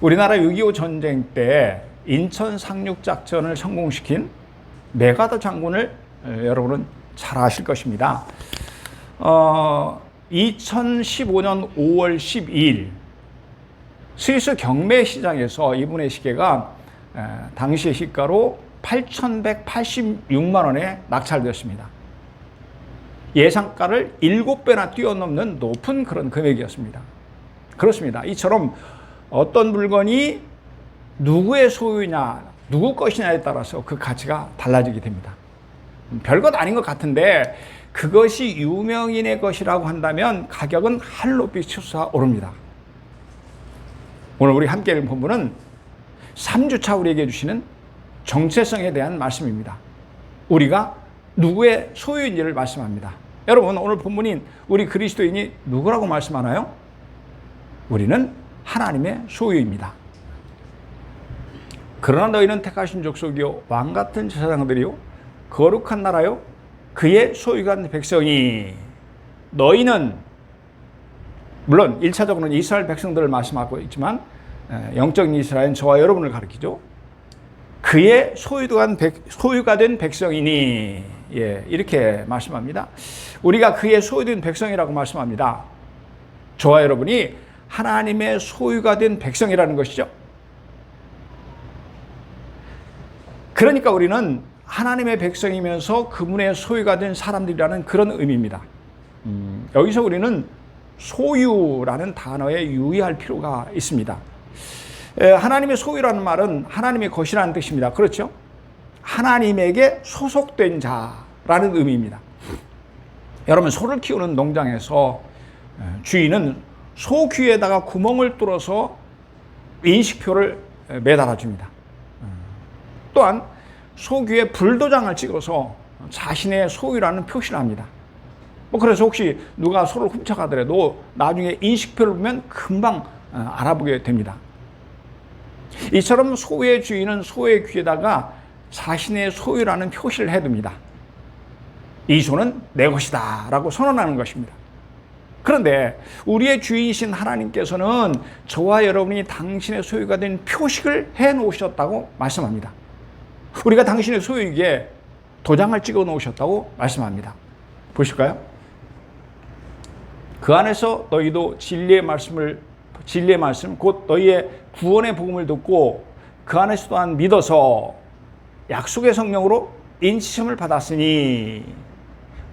우리나라 6.25 전쟁 때 인천 상륙작전을 성공시킨 메가더 장군을 여러분은 잘 아실 것입니다. 2015년 5월 12일 스위스 경매 시장에서 이분의 시계가 당시의 시가로 8,186만 원에 낙찰되었습니다. 예상가를 7배나 뛰어넘는 높은 그런 금액이었습니다. 그렇습니다. 이처럼 어떤 물건이 누구의 소유냐, 누구 것이냐에 따라서 그 가치가 달라지게 됩니다. 별것 아닌 것 같은데 그것이 유명인의 것이라고 한다면 가격은 할 높이 치솟아 오릅니다. 오늘 우리 함께 읽은 본문은 3주차 우리에게 주시는 정체성에 대한 말씀입니다. 우리가 누구의 소유인지를 말씀합니다. 여러분, 오늘 본문인 우리 그리스도인이 누구라고 말씀하나요? 우리는 하나님의 소유입니다. 그러나 너희는 택하신 족속이요 왕같은 제사장들이요 거룩한 나라요 그의 소유가 된 백성이. 너희는 물론 1차적으로는 이스라엘 백성들을 말씀하고 있지만 영적인 이스라엘은 저와 여러분을 가리키죠. 그의 소유가 된 백성이니, 이렇게 말씀합니다. 우리가 그의 소유된 백성이라고 말씀합니다. 저와 여러분이 하나님의 소유가 된 백성이라는 것이죠. 그러니까 우리는 하나님의 백성이면서 그분의 소유가 된 사람들이라는 그런 의미입니다. 여기서 우리는 소유라는 단어에 유의할 필요가 있습니다. 하나님의 소유라는 말은 하나님의 것이라는 뜻입니다. 그렇죠? 하나님에게 소속된 자라는 의미입니다. 여러분, 소를 키우는 농장에서 주인은 소 귀에다가 구멍을 뚫어서 인식표를 매달아 줍니다. 또한 소 귀에 불도장을 찍어서 자신의 소유라는 표시를 합니다. 그래서 혹시 누가 소를 훔쳐가더라도 나중에 인식표를 보면 금방 알아보게 됩니다. 이처럼 소의 주인은 소의 귀에다가 자신의 소유라는 표시를 해둡니다. 이 소는 내 것이다 라고 선언하는 것입니다. 그런데 우리의 주인이신 하나님께서는 저와 여러분이 당신의 소유가 된 표식을 해놓으셨다고 말씀합니다. 우리가 당신의 소유에게 도장을 찍어 놓으셨다고 말씀합니다. 보실까요? 그 안에서 너희도 진리의 말씀 곧 너희의 구원의 복음을 듣고 그 안에서 또한 믿어서 약속의 성령으로 인치심을 받았으니.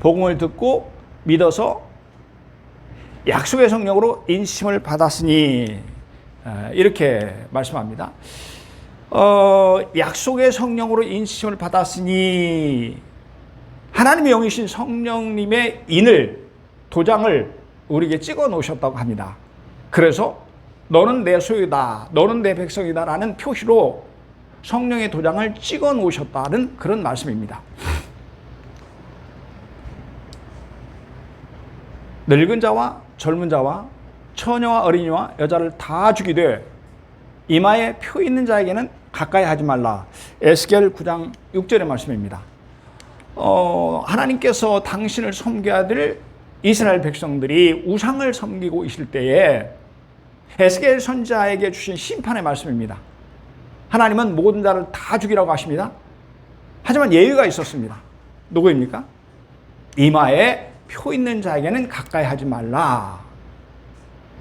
복음을 듣고 믿어서 약속의 성령으로 인치심을 받았으니, 이렇게 말씀합니다. 약속의 성령으로 인치심을 받았으니, 하나님의 영이신 성령님의 인을, 도장을 우리에게 찍어 놓으셨다고 합니다. 그래서 너는 내 소유다, 너는 내 백성이다 라는 표시로 성령의 도장을 찍어 놓으셨다는 그런 말씀입니다. 늙은 자와 젊은 자와 처녀와 어린이와 여자를 다 죽이되 이마에 표 있는 자에게는 가까이 하지 말라. 에스겔 9장 6절의 말씀입니다. 하나님께서 당신을 섬겨야 될 이스라엘 백성들이 우상을 섬기고 있을 때에 에스겔 선지자에게 주신 심판의 말씀입니다. 하나님은 모든 자를 다 죽이라고 하십니다. 하지만 예외가 있었습니다. 누구입니까? 이마에 표 있는 자에게는 가까이 하지 말라.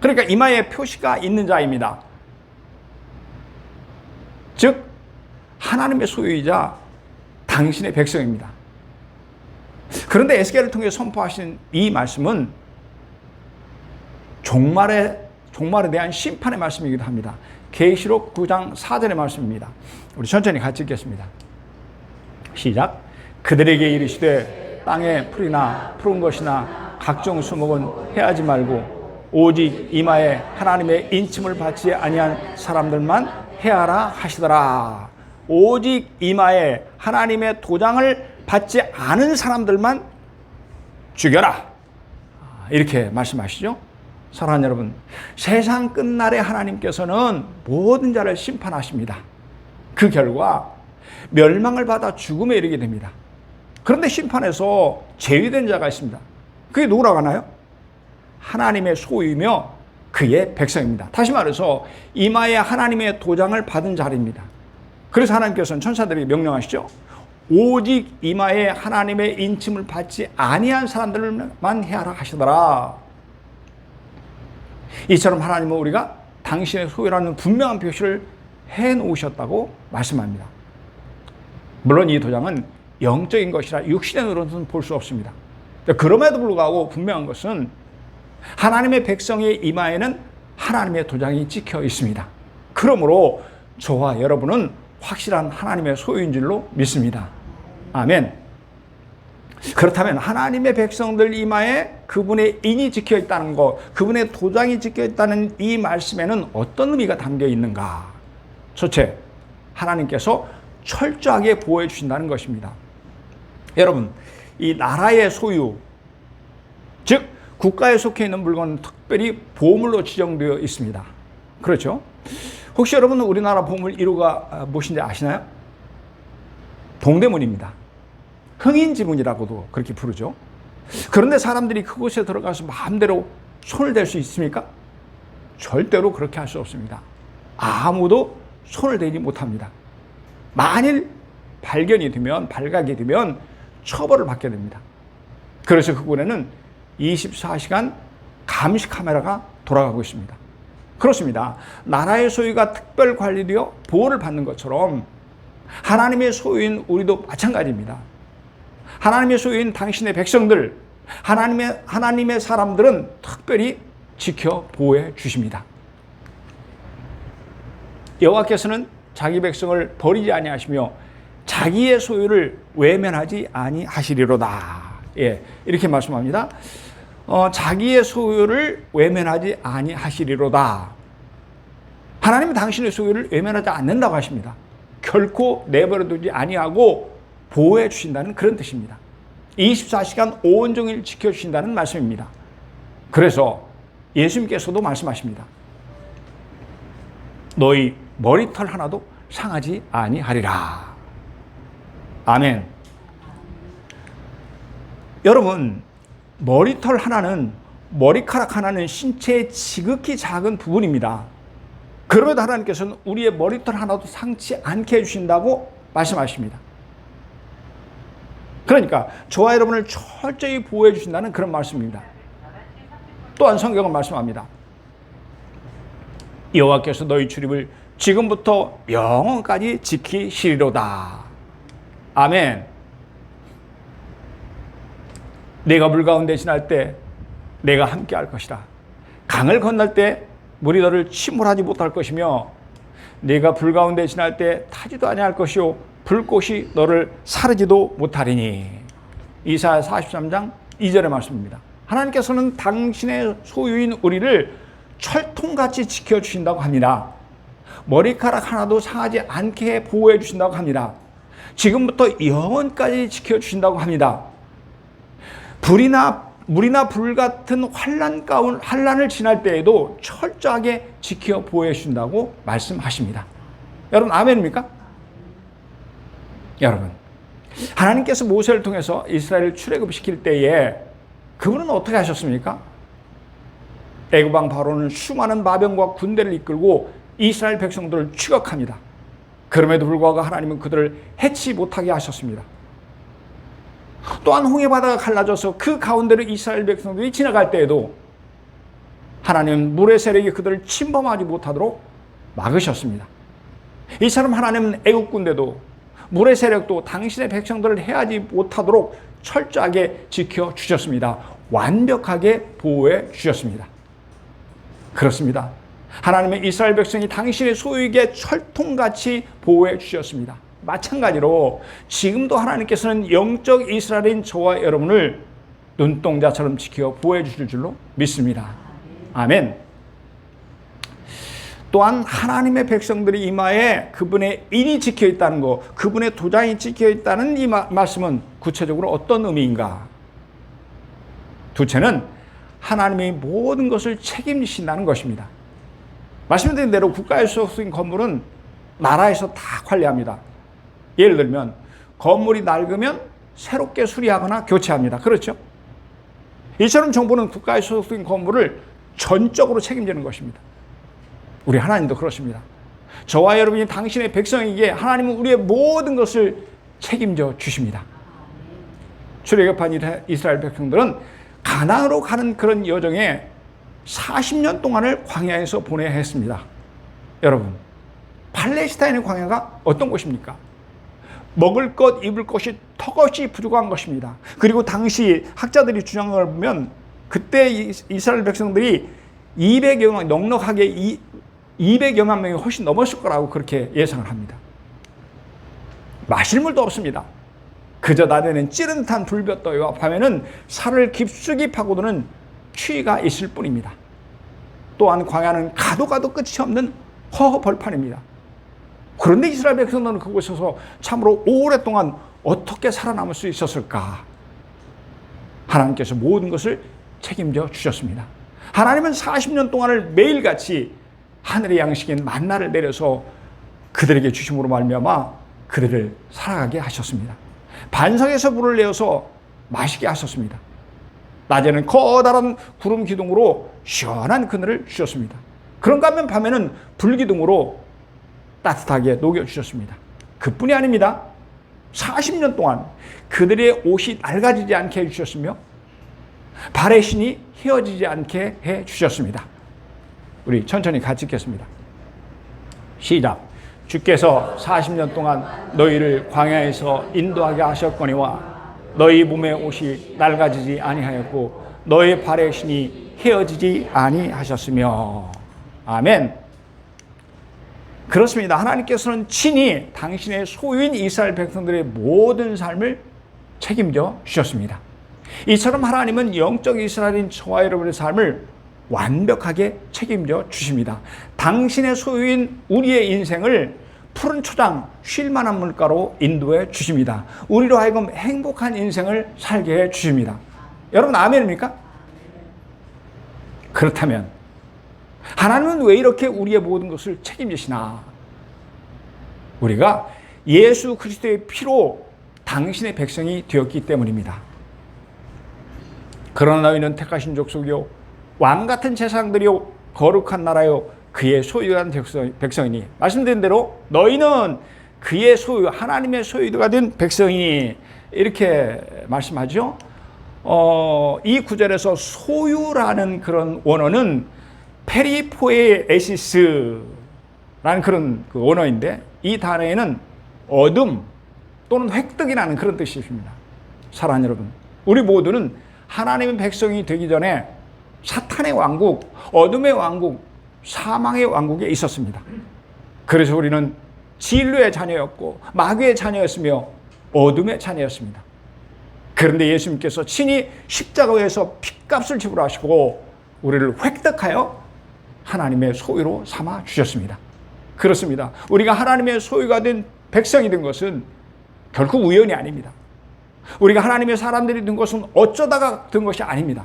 그러니까 이마에 표시가 있는 자입니다. 즉 하나님의 소유이자 당신의 백성입니다. 그런데 에스겔을 통해 선포하신 이 말씀은 종말에 대한 심판의 말씀이기도 합니다. 계시록 9장 4절의 말씀입니다. 우리 천천히 같이 읽겠습니다. 시작. 그들에게 이르시되 땅의 풀이나 푸른 것이나 각종 수목은 해하지 말고 오직 이마에 하나님의 인침을 받지 아니한 사람들만 해하라 하시더라. 오직 이마에 하나님의 도장을 받지 않은 사람들만 죽여라. 이렇게 말씀하시죠. 사랑하는 여러분, 세상 끝날에 하나님께서는 모든 자를 심판하십니다. 그 결과 멸망을 받아 죽음에 이르게 됩니다. 그런데 심판에서 제외된 자가 있습니다. 그게 누구라고 하나요? 하나님의 소유이며 그의 백성입니다. 다시 말해서 이마에 하나님의 도장을 받은 자리입니다. 그래서 하나님께서는 천사들에게 명령하시죠. 오직 이마에 하나님의 인침을 받지 아니한 사람들만 해하라 하시더라. 이처럼 하나님은 우리가 당신의 소유라는 분명한 표시를 해놓으셨다고 말씀합니다. 물론 이 도장은 영적인 것이라 육신의 눈으로는 볼 수 없습니다. 그럼에도 불구하고 분명한 것은 하나님의 백성의 이마에는 하나님의 도장이 찍혀 있습니다. 그러므로 저와 여러분은 확실한 하나님의 소유인 줄로 믿습니다. 아멘. 그렇다면 하나님의 백성들 이마에 그분의 인이 찍혀 있다는 것, 그분의 도장이 찍혀 있다는 이 말씀에는 어떤 의미가 담겨 있는가? 첫째, 하나님께서 철저하게 보호해 주신다는 것입니다. 여러분, 이 나라의 소유, 즉 국가에 속해 있는 물건은 특별히 보물로 지정되어 있습니다. 그렇죠? 혹시 여러분은 우리나라 보물 1호가 무엇인지 아시나요? 동대문입니다. 흥인지문이라고도 그렇게 부르죠. 그런데 사람들이 그곳에 들어가서 마음대로 손을 댈 수 있습니까? 절대로 그렇게 할 수 없습니다. 아무도 손을 대지 못합니다. 만일 발견이 되면, 발각이 되면 처벌을 받게 됩니다. 그래서 그곳에는 24시간 감시 카메라가 돌아가고 있습니다. 그렇습니다. 나라의 소유가 특별 관리되어 보호를 받는 것처럼 하나님의 소유인 우리도 마찬가지입니다. 하나님의 소유인 당신의 백성들, 하나님의 사람들은 특별히 지켜 보호해 주십니다. 여호와께서는 자기 백성을 버리지 아니하시며 자기의 소유를 외면하지 아니하시리로다. 예, 이렇게 말씀합니다. 자기의 소유를 외면하지 아니하시리로다. 하나님은 당신의 소유를 외면하지 않는다고 하십니다. 결코 내버려두지 아니하고 보호해 주신다는 그런 뜻입니다. 24시간 온종일 지켜주신다는 말씀입니다. 그래서 예수님께서도 말씀하십니다. 너희 머리털 하나도 상하지 아니하리라. 아멘. 여러분, 머리털 하나는, 머리카락 하나는 신체의 지극히 작은 부분입니다. 그럼에도 하나님께서는 우리의 머리털 하나도 상치 않게 해주신다고 말씀하십니다. 그러니까 저와 여러분을 철저히 보호해 주신다는 그런 말씀입니다. 또한 성경은 말씀합니다. 여호와께서 너희 출입을 지금부터 영원까지 지키시리로다. 아멘. 내가 물 가운데 지날 때 내가 함께 할 것이다. 강을 건널 때 물이 너를 침몰하지 못할 것이며 내가 불 가운데 지날 때 타지도 아니할 것이요 불꽃이 너를 사르지도 못하리니. 이사야 43장 2절의 말씀입니다. 하나님께서는 당신의 소유인 우리를 철통같이 지켜주신다고 합니다. 머리카락 하나도 상하지 않게 보호해 주신다고 합니다. 지금부터 영원까지 지켜주신다고 합니다. 물이나 불 같은 환란을 지날 때에도 철저하게 지켜 보호해 주신다고 말씀하십니다. 여러분, 아멘입니까? 여러분, 하나님께서 모세를 통해서 이스라엘을 출애굽시킬 때에 그분은 어떻게 하셨습니까? 애굽 왕 바로는 수많은 마병과 군대를 이끌고 이스라엘 백성들을 추격합니다. 그럼에도 불구하고 하나님은 그들을 해치 못하게 하셨습니다. 또한 홍해바다가 갈라져서 그 가운데로 이스라엘 백성들이 지나갈 때에도 하나님은 물의 세력이 그들을 침범하지 못하도록 막으셨습니다. 이처럼 하나님은 애국 군대도 물의 세력도 당신의 백성들을 해하지 못하도록 철저하게 지켜주셨습니다. 완벽하게 보호해 주셨습니다. 그렇습니다. 하나님의 이스라엘 백성이 당신의 소유에게 철통같이 보호해 주셨습니다. 마찬가지로 지금도 하나님께서는 영적 이스라엘인 저와 여러분을 눈동자처럼 지켜 보호해 주실 줄로 믿습니다. 아멘. 또한 하나님의 백성들의 이마에 그분의 인이 찍혀 있다는 것, 그분의 도장이 찍혀 있다는 이 말씀은 구체적으로 어떤 의미인가? 둘째는 하나님의 모든 것을 책임지신다는 것입니다. 말씀드린 대로 국가에 소속된 건물은 나라에서 다 관리합니다. 예를 들면 건물이 낡으면 새롭게 수리하거나 교체합니다. 그렇죠? 이처럼 정부는 국가에 소속된 건물을 전적으로 책임지는 것입니다. 우리 하나님도 그렇습니다. 저와 여러분이 당신의 백성에게 하나님은 우리의 모든 것을 책임져 주십니다. 출애굽한 이스라엘 백성들은 가나안으로 가는 그런 여정에 40년 동안을 광야에서 보내야 했습니다. 여러분, 팔레스타인의 광야가 어떤 곳입니까? 먹을 것, 입을 것이 턱없이 부족한 것입니다. 그리고 당시 학자들이 주장을 보면 그때 이스라엘 백성들이 200여 명, 넉넉하게 200여만 명이 훨씬 넘었을 거라고 그렇게 예상을 합니다. 마실 물도 없습니다. 그저 낮에는 찌른 듯한 불볕더위와 밤에는 살을 깊숙이 파고드는 추위가 있을 뿐입니다. 또한 광야는 가도 끝이 없는 허허벌판입니다. 그런데 이스라엘 백성들은 그곳에서 참으로 오랫동안 어떻게 살아남을 수 있었을까? 하나님께서 모든 것을 책임져 주셨습니다. 하나님은 40년 동안을 매일같이 하늘의 양식인 만나를 내려서 그들에게 주심으로 말미암아 그들을 살아가게 하셨습니다. 반석에서 물을 내어서 마시게 하셨습니다. 낮에는 커다란 구름 기둥으로 시원한 그늘을 주셨습니다. 그런가 하면 밤에는 불기둥으로 따뜻하게 녹여주셨습니다. 그뿐이 아닙니다. 40년 동안 그들의 옷이 낡아지지 않게 해주셨으며 발의 신이 휘어지지 않게 해주셨습니다. 우리 천천히 같이 읽겠습니다. 시작. 주께서 40년 동안 너희를 광야에서 인도하게 하셨거니와 너희 몸의 옷이 낡아지지 아니하였고 너희 발의 신이 휘어지지 아니하셨으며. 아멘. 그렇습니다. 하나님께서는 친히 당신의 소유인 이스라엘 백성들의 모든 삶을 책임져 주셨습니다. 이처럼 하나님은 영적 이스라엘인 저와 여러분의 삶을 완벽하게 책임져 주십니다. 당신의 소유인 우리의 인생을 푸른 초장, 쉴만한 물가로 인도해 주십니다. 우리로 하여금 행복한 인생을 살게 해 주십니다. 여러분 아멘입니까? 그렇다면 하나님은 왜 이렇게 우리의 모든 것을 책임지시나? 우리가 예수 그리스도의 피로 당신의 백성이 되었기 때문입니다. 그러나 너희는 택하신 족속이요 왕같은 제사장들이요 거룩한 나라요 그의 소유한 백성이니. 말씀드린 대로 너희는 그의 소유, 하나님의 소유가 된 백성이, 이렇게 말씀하죠. 이 구절에서 소유라는 그런 원어는 페리포에시스라는 그런 그 원어인데, 이 단어에는 얻음 또는 획득이라는 그런 뜻이 있습니다. 사랑하는 여러분, 우리 모두는 하나님의 백성이 되기 전에 사탄의 왕국, 어둠의 왕국, 사망의 왕국에 있었습니다. 그래서 우리는 진노의 자녀였고 마귀의 자녀였으며 어둠의 자녀였습니다. 그런데 예수님께서 친히 십자가에서 핏값을 지불하시고 우리를 획득하여 하나님의 소유로 삼아 주셨습니다. 그렇습니다. 우리가 하나님의 소유가 된 백성이 된 것은 결코 우연이 아닙니다. 우리가 하나님의 사람들이 된 것은 어쩌다가 된 것이 아닙니다.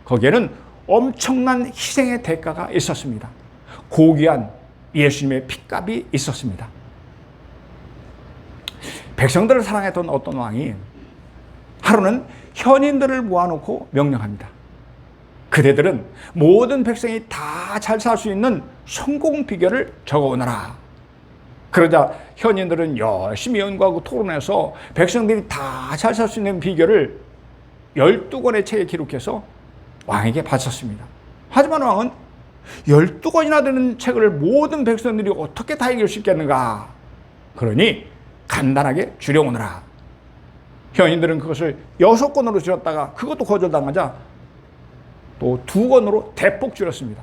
거기에는 엄청난 희생의 대가가 있었습니다. 고귀한 예수님의 핏값이 있었습니다. 백성들을 사랑했던 어떤 왕이 하루는 현인들을 모아놓고 명령합니다. 그대들은 모든 백성이 다 잘 살 수 있는 성공 비결을 적어오너라. 그러자 현인들은 열심히 연구하고 토론해서 백성들이 다 잘 살 수 있는 비결을 12권의 책에 기록해서 왕에게 바쳤습니다. 하지만 왕은 12권이나 되는 책을 모든 백성들이 어떻게 다 읽을 수 있겠는가? 그러니 간단하게 줄여오너라. 현인들은 그것을 6권으로 줄였다가 그것도 거절당하자 또 2권으로 대폭 줄였습니다.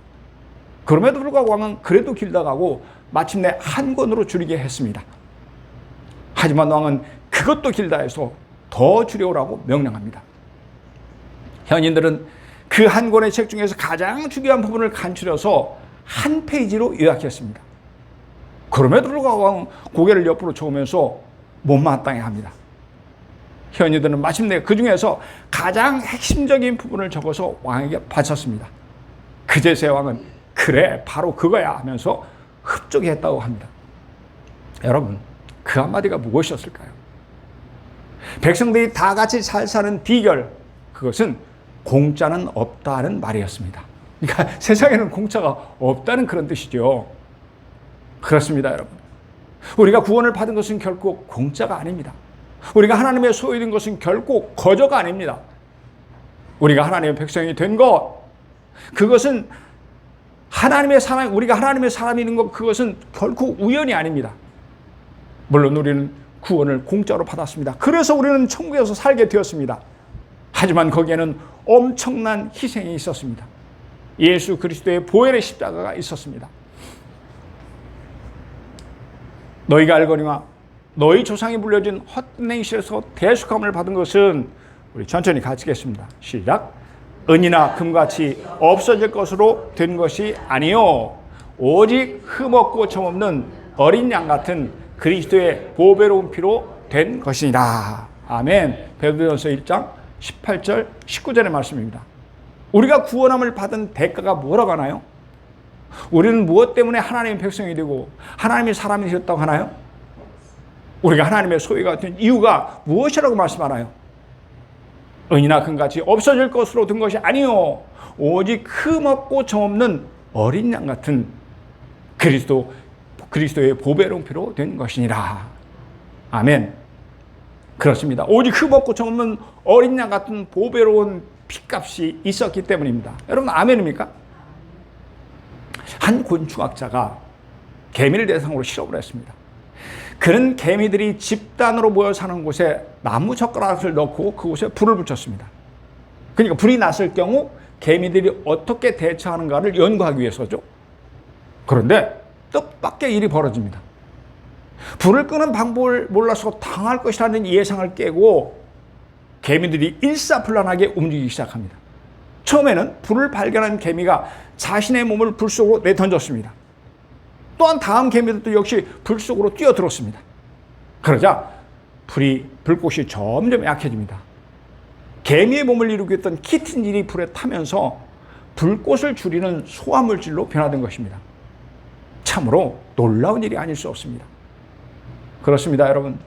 그럼에도 불구하고 왕은 그래도 길다가고 마침내 1권으로 줄이게 했습니다. 하지만 왕은 그것도 길다 해서 더 줄여오라고 명령합니다. 현인들은 그 1권의 책 중에서 가장 중요한 부분을 간추려서 1페이지로 요약했습니다. 그럼에도 불구하고 왕은 고개를 옆으로 저으면서 못마땅해 합니다. 현인들은 마침내 그 중에서 가장 핵심적인 부분을 적어서 왕에게 바쳤습니다. 그제서야 왕은 그래 바로 그거야 하면서 흡족했다고 합니다. 여러분, 그 한마디가 무엇이었을까요? 백성들이 다 같이 잘 사는 비결, 그것은 공짜는 없다는 말이었습니다. 그러니까 세상에는 공짜가 없다는 그런 뜻이죠. 그렇습니다, 여러분. 우리가 구원을 받은 것은 결코 공짜가 아닙니다. 우리가 하나님의 소유된 것은 결코 거저가 아닙니다. 우리가 하나님의 백성이 된 것, 그것은 하나님의 사람, 우리가 하나님의 사람이 있는 것, 그것은 결코 우연이 아닙니다. 물론 우리는 구원을 공짜로 받았습니다. 그래서 우리는 천국에서 살게 되었습니다. 하지만 거기에는 엄청난 희생이 있었습니다. 예수 그리스도의 보혈의 십자가가 있었습니다. 너희가 알거니와 너희 조상이 물려준 헛된 행실에서 대속함을 받은 것은, 우리 천천히 같이 읽겠습니다. 시작. 은이나 금같이 없어질 것으로 된 것이 아니요 오직 흠없고 점없는 어린 양 같은 그리스도의 보배로운 피로 된 것이니라. 아멘. 베드로전서 1장 18절 19절의 말씀입니다. 우리가 구원함을 받은 대가가 뭐라고 하나요? 우리는 무엇 때문에 하나님의 백성이 되고 하나님의 사람이 되었다고 하나요? 우리가 하나님의 소유가 된 이유가 무엇이라고 말씀하나요? 은이나 금같이 없어질 것으로 된 것이 아니요 오직 흠없고 점없는 어린 양 같은 그리스도의 보배로운 피로 된 것이니라. 아멘. 그렇습니다. 오직 흠없고 점없는 어린 양 같은 보배로운 피값이 있었기 때문입니다. 여러분 아멘입니까? 한 곤충학자가 개미를 대상으로 실험을 했습니다. 그는 개미들이 집단으로 모여 사는 곳에 나무 젓가락을 넣고 그곳에 불을 붙였습니다. 그러니까 불이 났을 경우 개미들이 어떻게 대처하는가를 연구하기 위해서죠. 그런데 뜻밖의 일이 벌어집니다. 불을 끄는 방법을 몰라서 당할 것이라는 예상을 깨고 개미들이 일사불란하게 움직이기 시작합니다. 처음에는 불을 발견한 개미가 자신의 몸을 불 속으로 내던졌습니다. 또한 다음 개미들도 역시 불 속으로 뛰어들었습니다. 그러자 불꽃이 점점 약해집니다. 개미의 몸을 이루고 있던 키틴질이 불에 타면서 불꽃을 줄이는 소화물질로 변화된 것입니다. 참으로 놀라운 일이 아닐 수 없습니다. 그렇습니다, 여러분.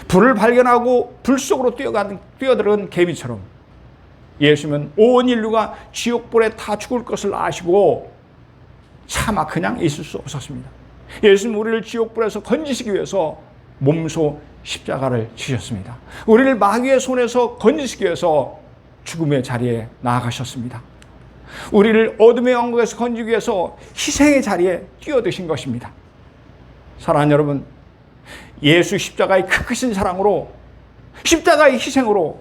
불을 발견하고 불 속으로 뛰어들은 개미처럼 예수님은 온 인류가 지옥불에 다 죽을 것을 아시고 차마 그냥 있을 수 없었습니다. 예수님은 우리를 지옥불에서 건지시기 위해서 몸소 십자가를 지셨습니다. 우리를 마귀의 손에서 건지시기 위해서 죽음의 자리에 나아가셨습니다. 우리를 어둠의 왕국에서 건지기 위해서 희생의 자리에 뛰어드신 것입니다. 사랑하는 여러분, 예수 십자가의 크신 사랑으로, 십자가의 희생으로,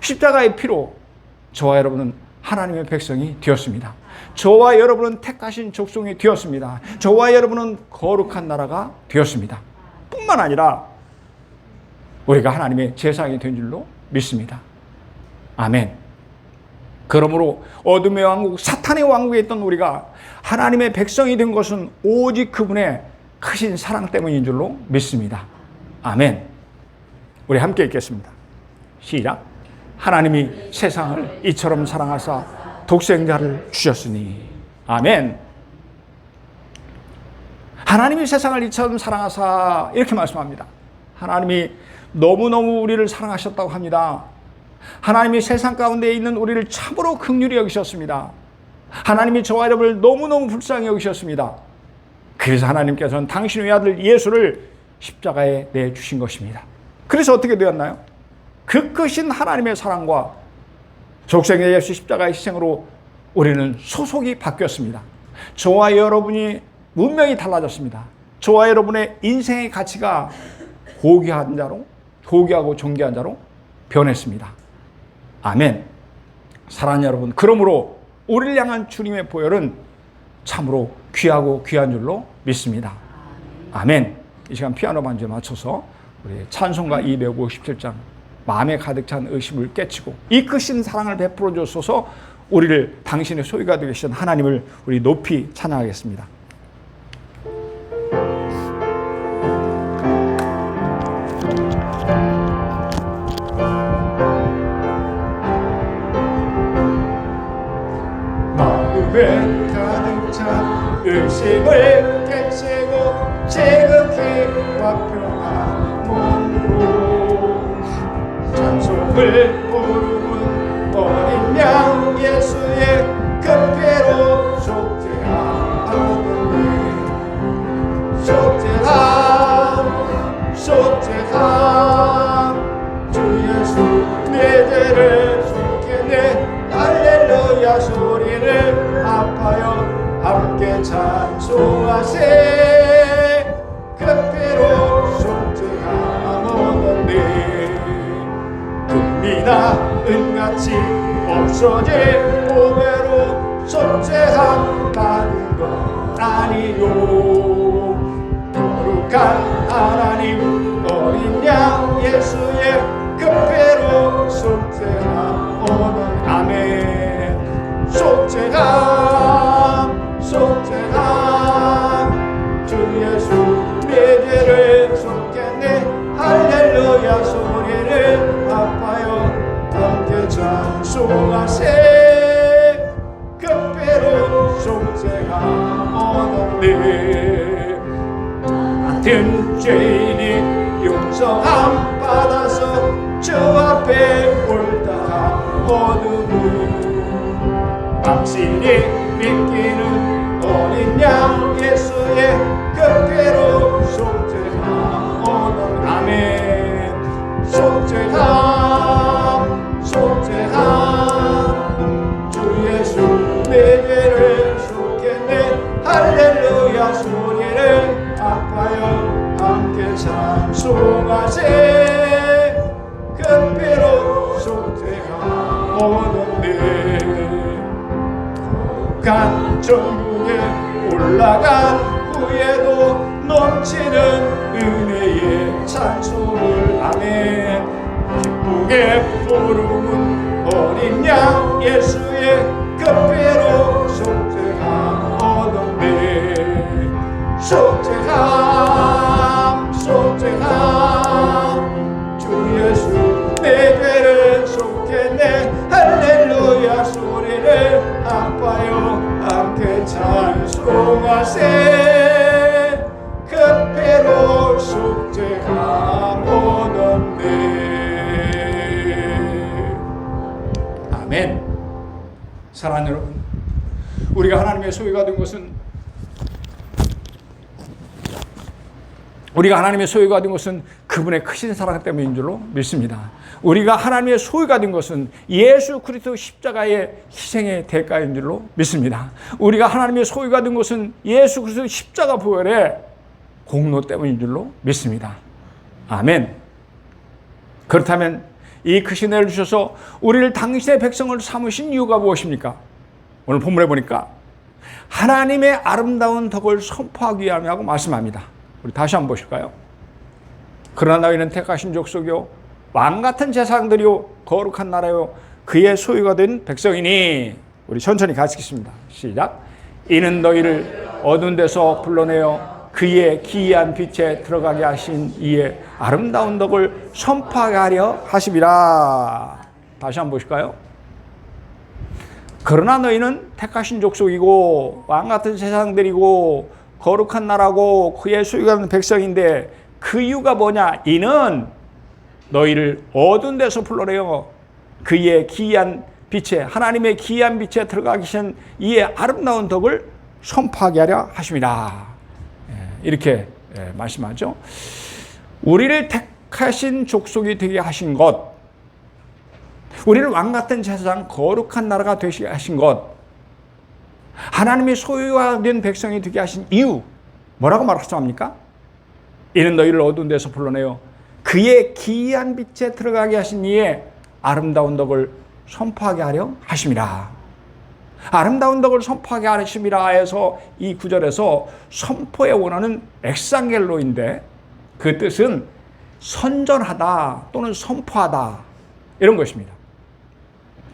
십자가의 피로 저와 여러분은 하나님의 백성이 되었습니다. 저와 여러분은 택하신 족속이 되었습니다. 저와 여러분은 거룩한 나라가 되었습니다. 뿐만 아니라 우리가 하나님의 제사장이 된 줄로 믿습니다. 아멘. 그러므로 어둠의 왕국, 사탄의 왕국에 있던 우리가 하나님의 백성이 된 것은 오직 그분의 크신 사랑 때문인 줄로 믿습니다. 아멘. 우리 함께 읽겠습니다. 시작. 하나님이 세상을 이처럼 사랑하사 독생자를 주셨으니. 아멘. 하나님이 세상을 이처럼 사랑하사, 이렇게 말씀합니다. 하나님이 너무너무 우리를 사랑하셨다고 합니다. 하나님이 세상 가운데 있는 우리를 참으로 긍휼히 여기셨습니다. 하나님이 저와 여러분을 너무너무 불쌍히 여기셨습니다. 그래서 하나님께서는 당신의 아들 예수를 십자가에 내주신 것입니다. 그래서 어떻게 되었나요? 그 크신 하나님의 사랑과 독생자 예수 십자가의 희생으로 우리는 소속이 바뀌었습니다. 저와 여러분이 운명이 달라졌습니다. 저와 여러분의 인생의 가치가 고귀한 자로, 고귀하고 존귀한 자로 변했습니다. 아멘. 사랑하는 여러분, 그러므로 우리를 향한 주님의 보혈은 참으로 귀하고 귀한 줄로 믿습니다. 아멘. 이 시간 피아노 반주에 맞춰서 우리 찬송가 257장 마음에 가득 찬 의심을 깨치고 이 크신 사랑을 베풀어 주소서, 우리를 당신의 소유가 되게 하신 하나님을 우리 높이 찬양하겠습니다. 마음에 가득 찬 의심을 깨치고 지극히 화평한 몸으로 찬송을 부르는 어린 양 예수의 그 속죄함 속죄함 주 예수 내 죄를 속했네 할렐루야 소리를 아파요 함께 찬송하세 그 피로 속죄함 얻었네 금이나 은같이 없어질 보배로 속죄함 받은 것 아니요 거룩한 하나님 어린 양 예수의 그 피로 속죄함 얻은 아멘 속죄함 속죄함 주 예수 내 죄를 속했네 할렐루야 소리를 아파요 함께 찬송하세 그 피로 속죄함 얻었네 같은 죄인이 용서함 받아서 주 앞에 옳다함 얻음은 당신이 믿기는 어린 양 예수의 그 피로 속죄함 얻은 아멘 속죄함 속죄함 주 예수 내 죄를 속했네 할렐루야 소리를 아파요 함께 찬송하세 그 피로 속죄함 얻었네 거룩한 천국에 올라간 후에도 넘치는 은혜의 찬송을 아멘 기쁘게 부르는 어린 양 예수의 그 피로 속죄함 얻었네 속죄함 속죄함 주 예수 내 죄를 속했네 할렐루야 소리를 아파요 함께 찬송하세 그 피로 속죄함 얻었네 아멘 사랑하는 여러분 우리가 하나님의 소유가 된 것은 그분의 크신 사랑 때문인 줄로 믿습니다. 우리가 하나님의 소유가 된 것은 예수 그리스도 십자가의 희생의 대가인 줄로 믿습니다. 우리가 하나님의 소유가 된 것은 예수 그리스도 십자가 부활의 공로 때문인 줄로 믿습니다. 아멘. 그렇다면 이 크신 은혜를 주셔서 우리를 당신의 백성을 삼으신 이유가 무엇입니까? 오늘 본문에 보니까 하나님의 아름다운 덕을 선포하기 위함이라고 말씀합니다. 우리 다시 한번 보실까요? 그러나 너희는 택하신 족속이요 왕같은 제사장들이요 거룩한 나라요 그의 소유가 된 백성이니 우리 천천히 같이 읽겠습니다. 시작. 이는 너희를 어두운 데서 불러내어 그의 기이한 빛에 들어가게 하신 이의 아름다운 덕을 선포하게 하려 하심이라. 다시 한번 보실까요? 그러나 너희는 택하신 족속이고 왕같은 제사장들이고 거룩한 나라고 그의 소유가 있는 백성인데 그 이유가 뭐냐? 이는 너희를 어두운 데서 불러내어 그의 기이한 빛에 하나님의 기이한 빛에 들어가기 전 이의 아름다운 덕을 선포하게 하려 하심이라. 이렇게 말씀하죠. 우리를 택하신 족속이 되게 하신 것, 우리를 왕같은 제사장 거룩한 나라가 되시게 하신 것, 하나님의 소유가 된 백성이 되게 하신 이유 뭐라고 말씀합니까? 이는 너희를 어두운 데서 불러내어 그의 기이한 빛에 들어가게 하신 이의 아름다운 덕을 선포하게 하려 하심이라. 아름다운 덕을 선포하게 하심이라 해서 이 구절에서 선포에 원하는 엑상겔로인데 그 뜻은 선전하다 또는 선포하다 이런 것입니다.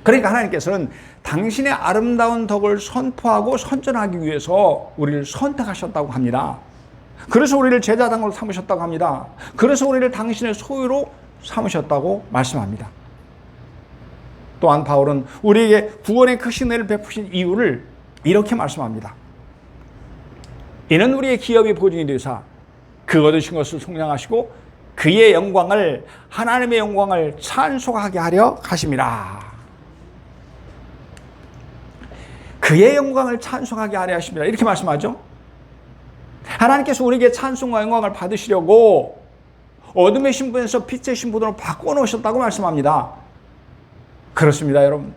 그러니까 하나님께서는 당신의 아름다운 덕을 선포하고 선전하기 위해서 우리를 선택하셨다고 합니다. 그래서 우리를 제사장으로 삼으셨다고 합니다. 그래서 우리를 당신의 소유로 삼으셨다고 말씀합니다. 또한 바울은 우리에게 구원의 크신 은혜를 베푸신 이유를 이렇게 말씀합니다. 이는 우리의 기업이 보증이 되사 그 얻으신 것을 속량하시고 그의 영광을 하나님의 영광을 찬송하게 하려 하심이라. 그의 영광을 찬송하게 하려 하십니다. 이렇게 말씀하죠. 하나님께서 우리에게 찬송과 영광을 받으시려고 어둠의 신분에서 빛의 신분으로 바꿔놓으셨다고 말씀합니다. 그렇습니다, 여러분.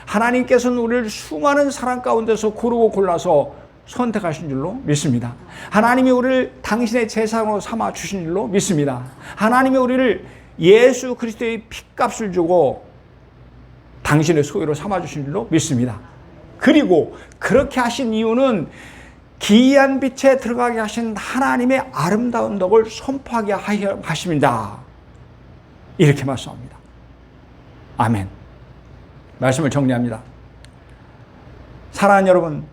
하나님께서는 우리를 수많은 사람 가운데서 고르고 골라서 선택하신 줄로 믿습니다. 하나님이 우리를 당신의 제사장으로 삼아 주신 줄로 믿습니다. 하나님이 우리를 예수 그리스도의 핏값을 주고 당신의 소유로 삼아 주신 줄로 믿습니다. 그리고 그렇게 하신 이유는 기이한 빛에 들어가게 하신 하나님의 아름다운 덕을 선포하게 하십니다. 이렇게 말씀합니다. 아멘. 말씀을 정리합니다. 사랑하는 여러분,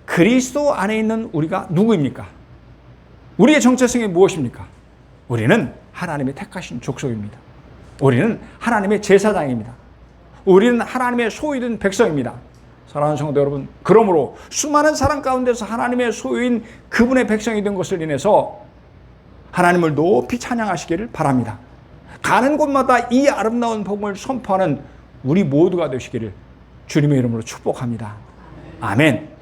그리스도 안에 있는 우리가 누구입니까? 우리의 정체성이 무엇입니까? 우리는 하나님의 택하신 족속입니다. 우리는 하나님의 제사장입니다. 우리는 하나님의 소유된 백성입니다. 사랑하는 성도 여러분, 그러므로 수많은 사람 가운데서 하나님의 소유인 그분의 백성이 된 것을 인해서 하나님을 높이 찬양하시기를 바랍니다. 가는 곳마다 이 아름다운 복음을 선포하는 우리 모두가 되시기를 주님의 이름으로 축복합니다. 아멘.